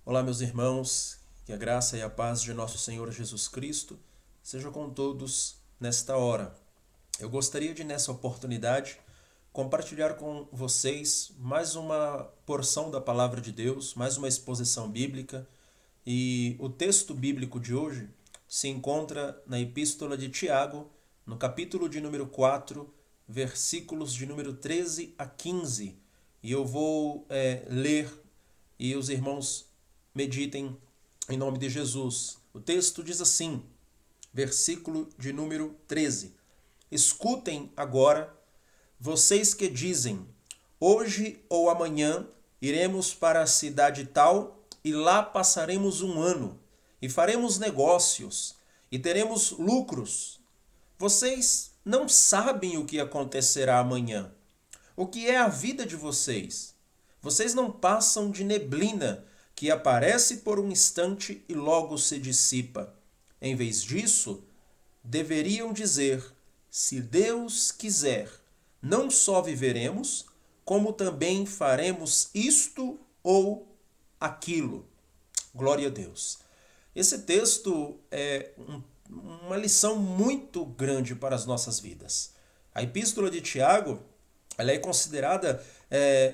Olá, meus irmãos, que a graça e a paz de nosso Senhor Jesus Cristo seja com todos nesta hora. Eu gostaria de, nessa oportunidade, compartilhar com vocês mais uma porção da Palavra de Deus, mais uma exposição bíblica. E o texto bíblico de hoje se encontra na Epístola de Tiago, no capítulo de número 4, versículos de número 13 a 15. E eu vou ler e os irmãos meditem em nome de Jesus. O texto diz assim, versículo de número 13. Escutem agora, vocês que dizem, hoje ou amanhã iremos para a cidade tal e lá passaremos um ano e faremos negócios e teremos lucros. Vocês não sabem o que acontecerá amanhã. O que é a vida de vocês? Vocês não passam de neblina que aparece por um instante e logo se dissipa. Em vez disso, deveriam dizer, se Deus quiser, não só viveremos, como também faremos isto ou aquilo. Glória a Deus. Esse texto é uma lição muito grande para as nossas vidas. A epístola de Tiago, ela é considerada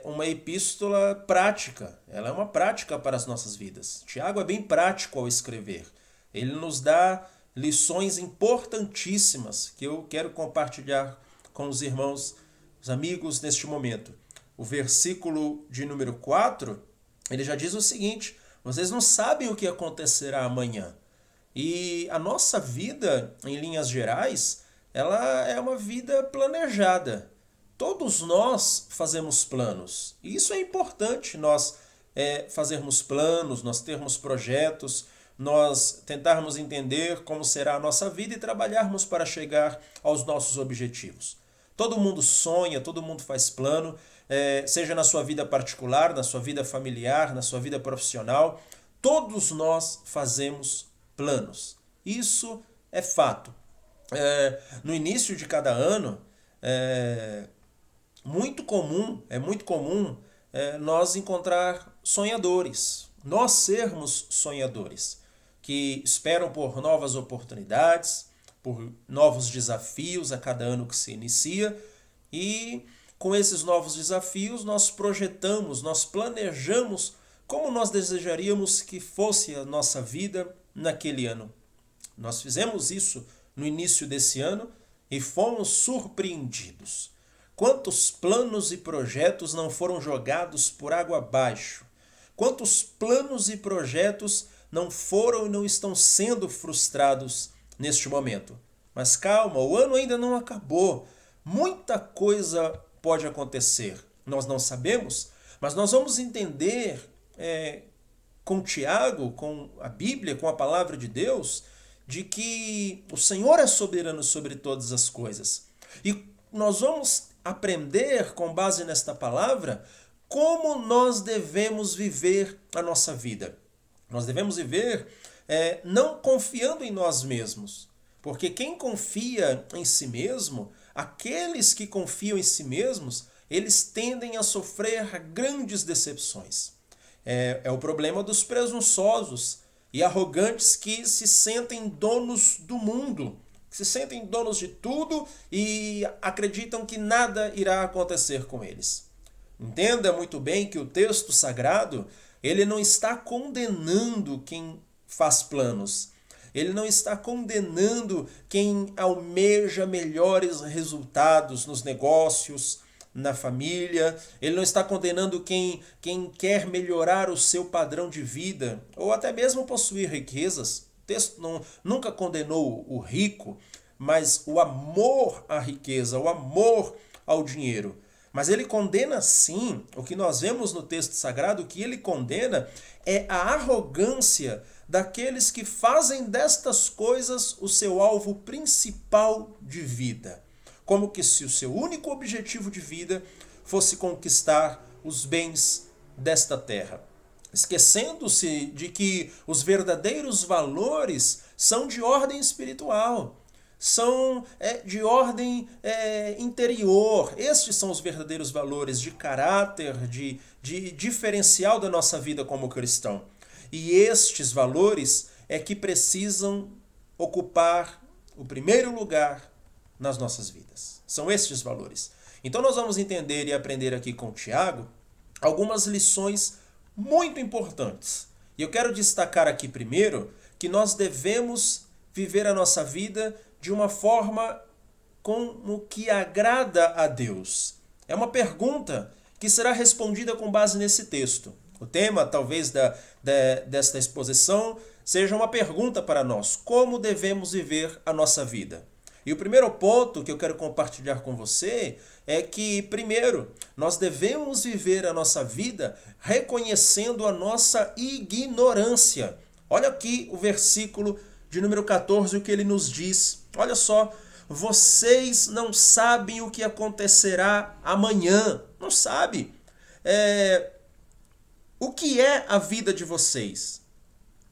uma epístola prática. Ela é uma prática para as nossas vidas. Tiago é bem prático ao escrever. Ele nos dá lições importantíssimas que eu quero compartilhar com os irmãos, os amigos neste momento. O versículo de número 4, ele já diz o seguinte, vocês não sabem o que acontecerá amanhã. E a nossa vida, em linhas gerais, ela é uma vida planejada. Todos nós fazemos planos. E isso é importante, nós fazermos planos, nós termos projetos, nós tentarmos entender como será a nossa vida e trabalharmos para chegar aos nossos objetivos. Todo mundo sonha, todo mundo faz plano, seja na sua vida particular, na sua vida familiar, na sua vida profissional. Todos nós fazemos planos. Isso é fato. No início de cada ano, é muito comum nós encontrar sonhadores, nós sermos sonhadores, que esperam por novas oportunidades, por novos desafios a cada ano que se inicia e com esses novos desafios nós projetamos, nós planejamos como nós desejaríamos que fosse a nossa vida naquele ano. Nós fizemos isso no início desse ano e fomos surpreendidos. Quantos planos e projetos não foram jogados por água abaixo? Quantos planos e projetos não foram e não estão sendo frustrados neste momento? Mas calma, o ano ainda não acabou. Muita coisa pode acontecer. Nós não sabemos, mas nós vamos entender com Tiago, com a Bíblia, com a palavra de Deus, de que o Senhor é soberano sobre todas as coisas. E nós vamos aprender, com base nesta palavra, como nós devemos viver a nossa vida. Nós devemos viver não confiando em nós mesmos. Porque quem confia em si mesmo, aqueles que confiam em si mesmos, eles tendem a sofrer grandes decepções. É o problema dos presunçosos e arrogantes que se sentem donos do mundo, que se sentem donos de tudo e acreditam que nada irá acontecer com eles. Entenda muito bem que o texto sagrado, ele não está condenando quem faz planos. Ele não está condenando quem almeja melhores resultados nos negócios, na família. Ele não está condenando quem quer melhorar o seu padrão de vida ou até mesmo possuir riquezas. O texto nunca condenou o rico, mas o amor à riqueza, o amor ao dinheiro. Mas ele condena sim, o que nós vemos no texto sagrado, o que ele condena é a arrogância daqueles que fazem destas coisas o seu alvo principal de vida. Como que se o seu único objetivo de vida fosse conquistar os bens desta terra. Esquecendo-se de que os verdadeiros valores são de ordem espiritual, são de ordem interior. Estes são os verdadeiros valores de caráter, de diferencial da nossa vida como cristão. E estes valores é que precisam ocupar o primeiro lugar nas nossas vidas. São estes valores. Então nós vamos entender e aprender aqui com o Tiago algumas lições muito importantes. E eu quero destacar aqui primeiro que nós devemos viver a nossa vida de uma forma como que agrada a Deus. É uma pergunta que será respondida com base nesse texto. O tema, talvez, desta exposição seja uma pergunta para nós. Como devemos viver a nossa vida? E o primeiro ponto que eu quero compartilhar com você é que, primeiro, nós devemos viver a nossa vida reconhecendo a nossa ignorância. Olha aqui o versículo de número 14, o que ele nos diz. Olha só, vocês não sabem o que acontecerá amanhã. Não sabe. O que é a vida de vocês?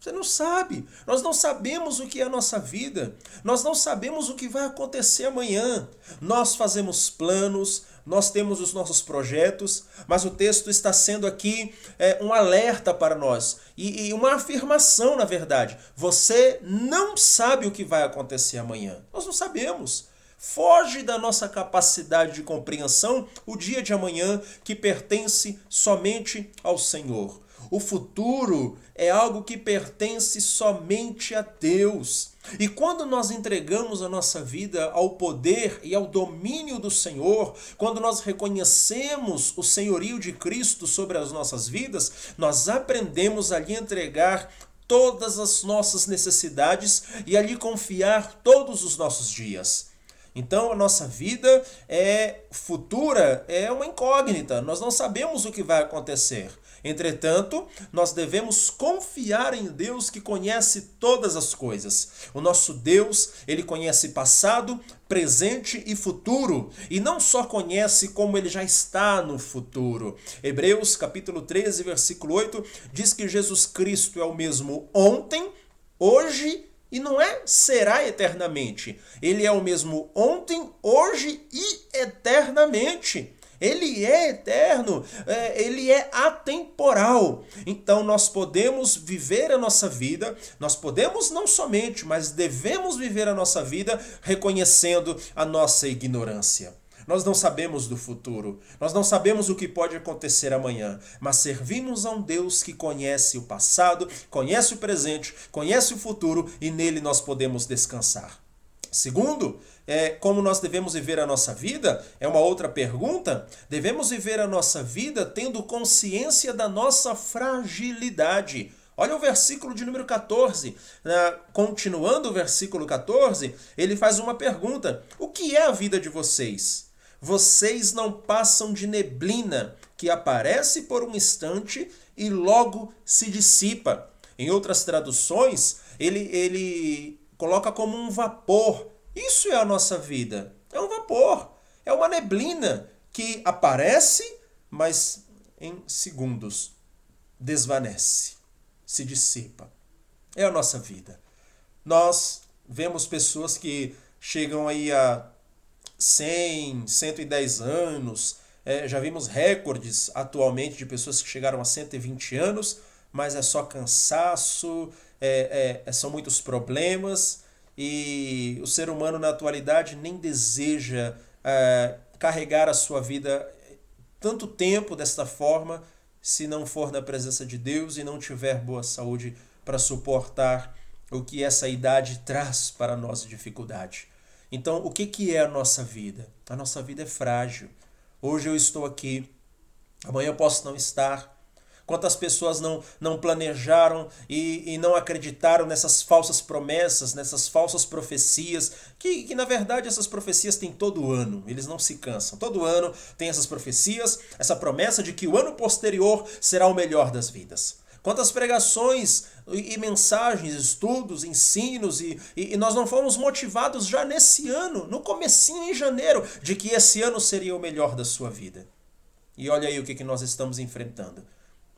Você não sabe. Nós não sabemos o que é a nossa vida. Nós não sabemos o que vai acontecer amanhã. Nós fazemos planos, nós temos os nossos projetos, mas o texto está sendo aqui um alerta para nós e uma afirmação, na verdade. Você não sabe o que vai acontecer amanhã. Nós não sabemos. Foge da nossa capacidade de compreensão o dia de amanhã que pertence somente ao Senhor. O futuro é algo que pertence somente a Deus. E quando nós entregamos a nossa vida ao poder e ao domínio do Senhor, quando nós reconhecemos o senhorio de Cristo sobre as nossas vidas, nós aprendemos a lhe entregar todas as nossas necessidades e a lhe confiar todos os nossos dias. Então a nossa vida futura é uma incógnita, nós não sabemos o que vai acontecer. Entretanto, nós devemos confiar em Deus que conhece todas as coisas. O nosso Deus, ele conhece passado, presente e futuro, e não só conhece como ele já está no futuro. Hebreus capítulo 13, versículo 8, diz que Jesus Cristo é o mesmo ontem, hoje e não será eternamente. Ele é o mesmo ontem, hoje e eternamente. Ele é eterno, ele é atemporal. Então nós podemos viver a nossa vida, nós podemos não somente, mas devemos viver a nossa vida reconhecendo a nossa ignorância. Nós não sabemos do futuro, nós não sabemos o que pode acontecer amanhã, mas servimos a um Deus que conhece o passado, conhece o presente, conhece o futuro e nele nós podemos descansar. Segundo, como nós devemos viver a nossa vida, é uma outra pergunta. Devemos viver a nossa vida tendo consciência da nossa fragilidade. Olha o versículo de número 14. Continuando o versículo 14, ele faz uma pergunta. O que é a vida de vocês? Vocês não passam de neblina que aparece por um instante e logo se dissipa. Em outras traduções, ele coloca como um vapor. Isso é a nossa vida. É um vapor. É uma neblina que aparece, mas em segundos desvanece, se dissipa. É a nossa vida. Nós vemos pessoas que chegam aí a 100, 110 anos. Já vimos recordes atualmente de pessoas que chegaram a 120 anos, mas é só cansaço, são muitos problemas. E o ser humano na atualidade nem deseja carregar a sua vida tanto tempo desta forma, se não for na presença de Deus e não tiver boa saúde para suportar o que essa idade traz para nós de dificuldade. Então, o que é a nossa vida? A nossa vida é frágil. Hoje eu estou aqui, amanhã eu posso não estar. Quantas pessoas não planejaram e não acreditaram nessas falsas promessas, nessas falsas profecias, que na verdade essas profecias têm todo ano, eles não se cansam. Todo ano tem essas profecias, essa promessa de que o ano posterior será o melhor das vidas. Quantas pregações e mensagens, estudos, ensinos, e nós não fomos motivados já nesse ano, no comecinho em janeiro, de que esse ano seria o melhor da sua vida. E olha aí o que nós estamos enfrentando.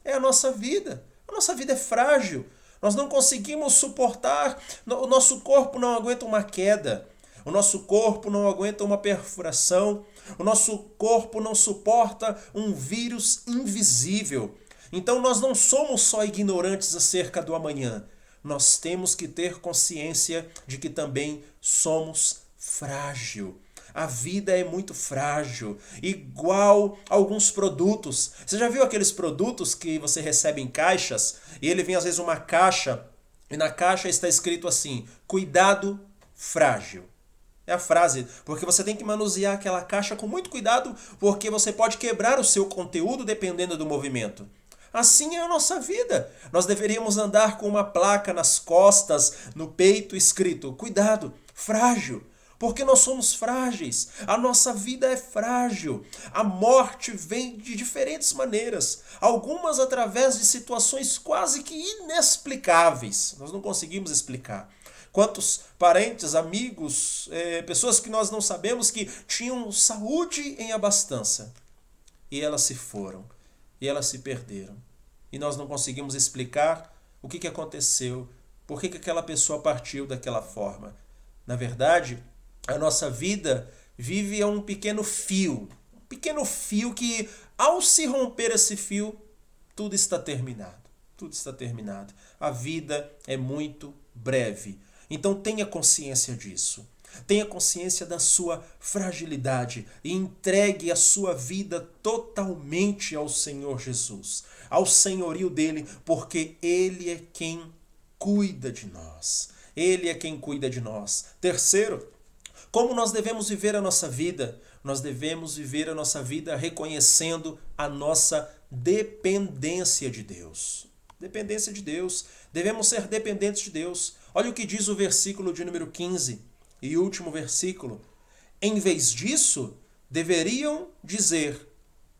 É a nossa vida. A nossa vida é frágil. Nós não conseguimos suportar. O nosso corpo não aguenta uma queda. O nosso corpo não aguenta uma perfuração. O nosso corpo não suporta um vírus invisível. Então nós não somos só ignorantes acerca do amanhã. Nós temos que ter consciência de que também somos frágil. A vida é muito frágil, igual alguns produtos. Você já viu aqueles produtos que você recebe em caixas? E ele vem às vezes uma caixa, e na caixa está escrito assim: cuidado frágil. É a frase, porque você tem que manusear aquela caixa com muito cuidado, porque você pode quebrar o seu conteúdo dependendo do movimento. Assim é a nossa vida. Nós deveríamos andar com uma placa nas costas, no peito, escrito: cuidado, frágil. Porque nós somos frágeis. A nossa vida é frágil. A morte vem de diferentes maneiras. Algumas através de situações quase que inexplicáveis. Nós não conseguimos explicar. Quantos parentes, amigos, pessoas que nós não sabemos que tinham saúde em abastança. E elas se foram. E elas se perderam. E nós não conseguimos explicar o que aconteceu. Por que aquela pessoa partiu daquela forma. Na verdade, a nossa vida vive a um pequeno fio. Um pequeno fio que, ao se romper esse fio, tudo está terminado. Tudo está terminado. A vida é muito breve. Então tenha consciência disso. Tenha consciência da sua fragilidade e entregue a sua vida totalmente ao Senhor Jesus, ao senhorio dele, porque ele é quem cuida de nós. Ele é quem cuida de nós. Terceiro, como nós devemos viver a nossa vida? Nós devemos viver a nossa vida reconhecendo a nossa dependência de Deus. Dependência de Deus. Devemos ser dependentes de Deus. Olha o que diz o versículo de número 15 e último versículo. Em vez disso, deveriam dizer: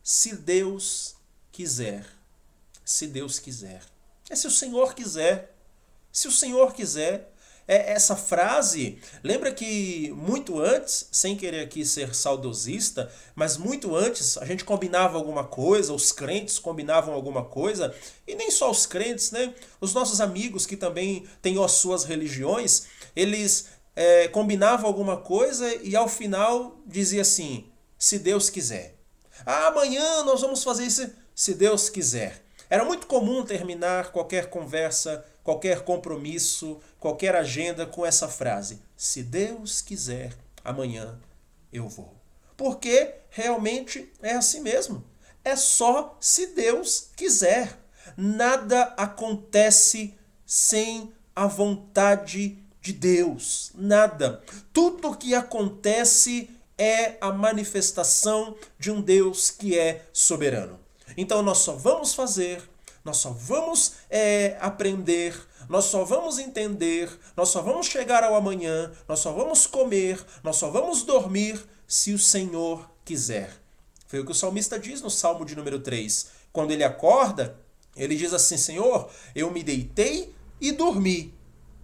se Deus quiser. Se Deus quiser. É se o Senhor quiser. Se o Senhor quiser. Essa frase, lembra que muito antes, sem querer aqui ser saudosista, mas muito antes a gente combinava alguma coisa, os crentes combinavam alguma coisa, e nem só os crentes, né? Os nossos amigos que também têm as suas religiões, eles combinavam alguma coisa e ao final dizia assim: se Deus quiser. Amanhã nós vamos fazer isso, se Deus quiser. Era muito comum terminar qualquer conversa, qualquer compromisso, qualquer agenda com essa frase: se Deus quiser, amanhã eu vou. Porque realmente é assim mesmo. É só se Deus quiser. Nada acontece sem a vontade de Deus. Nada. Tudo que acontece é a manifestação de um Deus que é soberano. Então nós só vamos fazer, nós só vamos aprender, nós só vamos entender, nós só vamos chegar ao amanhã, nós só vamos comer, nós só vamos dormir se o Senhor quiser. Foi o que o salmista diz no Salmo de número 3. Quando ele acorda, ele diz assim: Senhor, eu me deitei e dormi,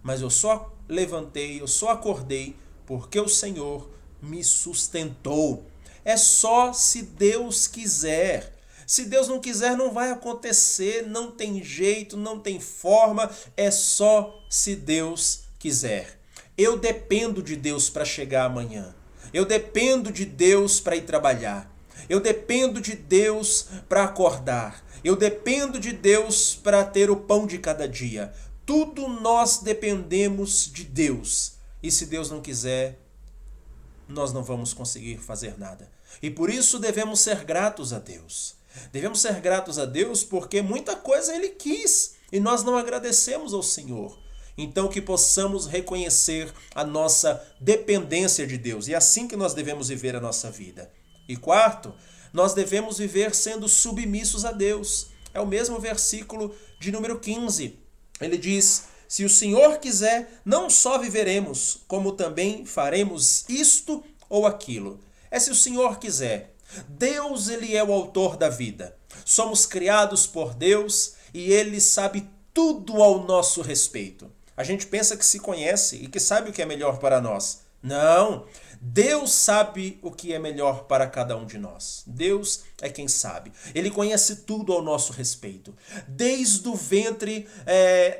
mas eu só levantei, eu só acordei porque o Senhor me sustentou. É só se Deus quiser. Se Deus não quiser, não vai acontecer, não tem jeito, não tem forma, é só se Deus quiser. Eu dependo de Deus para chegar amanhã. Eu dependo de Deus para ir trabalhar. Eu dependo de Deus para acordar. Eu dependo de Deus para ter o pão de cada dia. Tudo nós dependemos de Deus. E se Deus não quiser, nós não vamos conseguir fazer nada. E por isso devemos ser gratos a Deus. Devemos ser gratos a Deus porque muita coisa Ele quis e nós não agradecemos ao Senhor. Então que possamos reconhecer a nossa dependência de Deus. E é assim que nós devemos viver a nossa vida. E quarto, nós devemos viver sendo submissos a Deus. É o mesmo versículo de número 15. Ele diz: se o Senhor quiser, não só viveremos, como também faremos isto ou aquilo. É se o Senhor quiser. Deus, Ele é o autor da vida. Somos criados por Deus e Ele sabe tudo ao nosso respeito. A gente pensa que se conhece e que sabe o que é melhor para nós. Não! Deus sabe o que é melhor para cada um de nós. Deus é quem sabe. Ele conhece tudo ao nosso respeito. Desde o ventre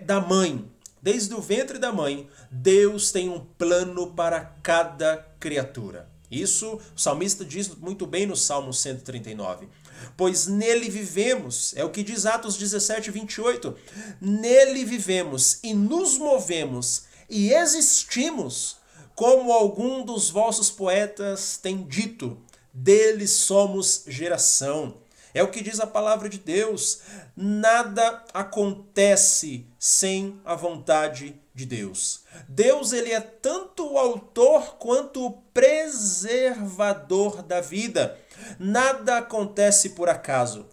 da mãe. Desde o ventre da mãe, Deus tem um plano para cada criatura. Isso o salmista diz muito bem no Salmo 139. pois nele vivemos, é o que diz Atos 17, 28. Nele vivemos e nos movemos e existimos, como algum dos vossos poetas tem dito, dele somos geração. É o que diz a palavra de Deus. Nada acontece sem a vontade de Deus. Deus, ele é tanto o autor quanto o preservador da vida. Nada acontece por acaso.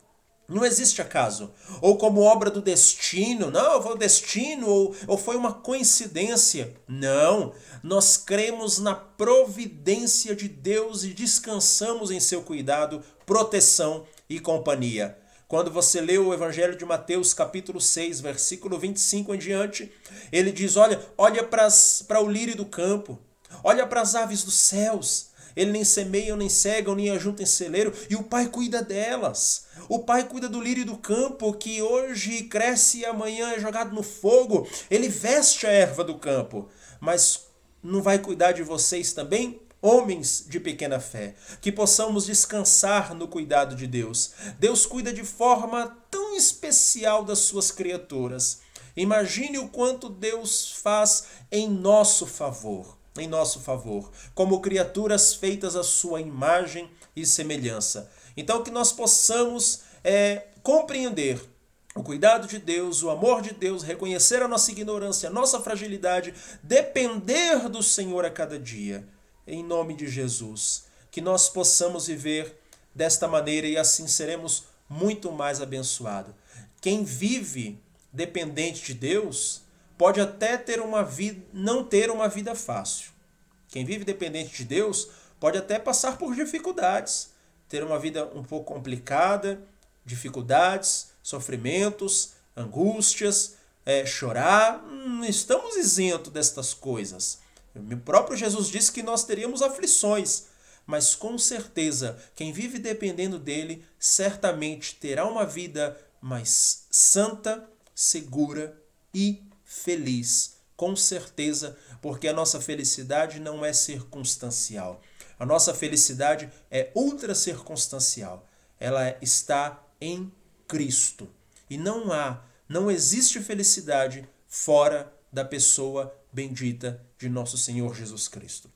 Não existe acaso. Ou como obra do destino. Não, foi o destino ou foi uma coincidência. Não. Nós cremos na providência de Deus e descansamos em seu cuidado, proteção e companhia. Quando você lê o Evangelho de Mateus, capítulo 6, versículo 25 em diante, ele diz, olha para o lírio do campo, olha para as aves dos céus. Ele nem semeiam, nem cegam, nem ajuntam em celeiro, e o Pai cuida delas. O Pai cuida do lírio do campo, que hoje cresce e amanhã é jogado no fogo. Ele veste a erva do campo. Mas não vai cuidar de vocês também? Homens de pequena fé, que possamos descansar no cuidado de Deus. Deus cuida de forma tão especial das suas criaturas. Imagine o quanto Deus faz em nosso favor. Como criaturas feitas à sua imagem e semelhança. Então que nós possamos compreender o cuidado de Deus, o amor de Deus, reconhecer a nossa ignorância, a nossa fragilidade, depender do Senhor a cada dia. Em nome de Jesus, que nós possamos viver desta maneira e assim seremos muito mais abençoados. Quem vive dependente de Deus pode até não ter uma vida fácil. Quem vive dependente de Deus pode até passar por dificuldades, ter uma vida um pouco complicada, dificuldades, sofrimentos, angústias, chorar. Não estamos isentos destas coisas. O próprio Jesus disse que nós teríamos aflições, mas com certeza quem vive dependendo dele certamente terá uma vida mais santa, segura e feliz. Com certeza, porque a nossa felicidade não é circunstancial. A nossa felicidade é ultracircunstancial. Ela está em Cristo. E não existe felicidade fora da pessoa bendita de nosso Senhor Jesus Cristo.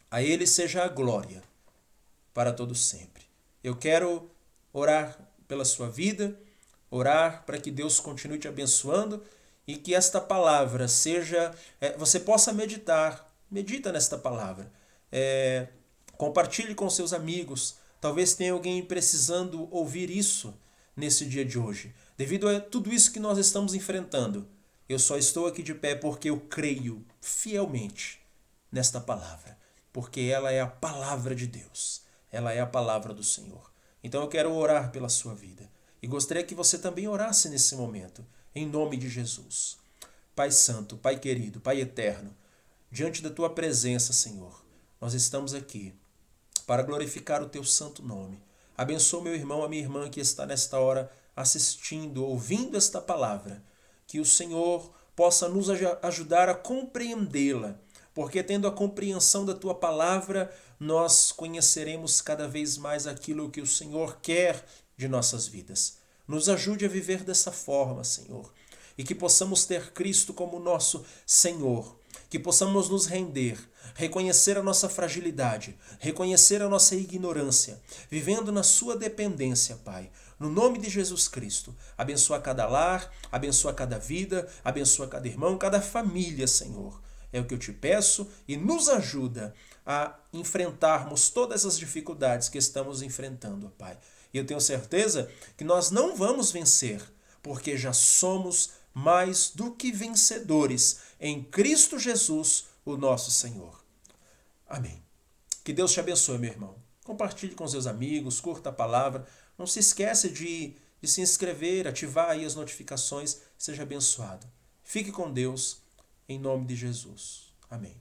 A Ele seja a glória para todo sempre. Eu quero orar pela sua vida, orar para que Deus continue te abençoando e que esta palavra você possa medita nesta palavra. Compartilhe com seus amigos. Talvez tenha alguém precisando ouvir isso nesse dia de hoje. Devido a tudo isso que nós estamos enfrentando, eu só estou aqui de pé porque eu creio fielmente nesta palavra. Porque ela é a palavra de Deus. Ela é a palavra do Senhor. Então eu quero orar pela sua vida. E gostaria que você também orasse nesse momento. Em nome de Jesus. Pai Santo, Pai querido, Pai eterno, diante da Tua presença, Senhor, nós estamos aqui para glorificar o Teu santo nome. Abençoa meu irmão, a minha irmã que está nesta hora assistindo, ouvindo esta palavra. Que o Senhor possa nos ajudar a compreendê-la, porque tendo a compreensão da Tua palavra, nós conheceremos cada vez mais aquilo que o Senhor quer de nossas vidas. Nos ajude a viver dessa forma, Senhor, e que possamos ter Cristo como nosso Senhor, que possamos nos render, reconhecer a nossa fragilidade, reconhecer a nossa ignorância, vivendo na sua dependência, Pai. No nome de Jesus Cristo, abençoa cada lar, abençoa cada vida, abençoa cada irmão, cada família, Senhor. É o que eu te peço e nos ajuda a enfrentarmos todas as dificuldades que estamos enfrentando, Pai. E eu tenho certeza que nós não vamos vencer, porque já somos mais do que vencedores em Cristo Jesus, o nosso Senhor. Amém. Que Deus te abençoe, meu irmão. Compartilhe com seus amigos, curta a palavra. Não se esqueça de se inscrever, ativar aí as notificações. Seja abençoado. Fique com Deus, em nome de Jesus. Amém.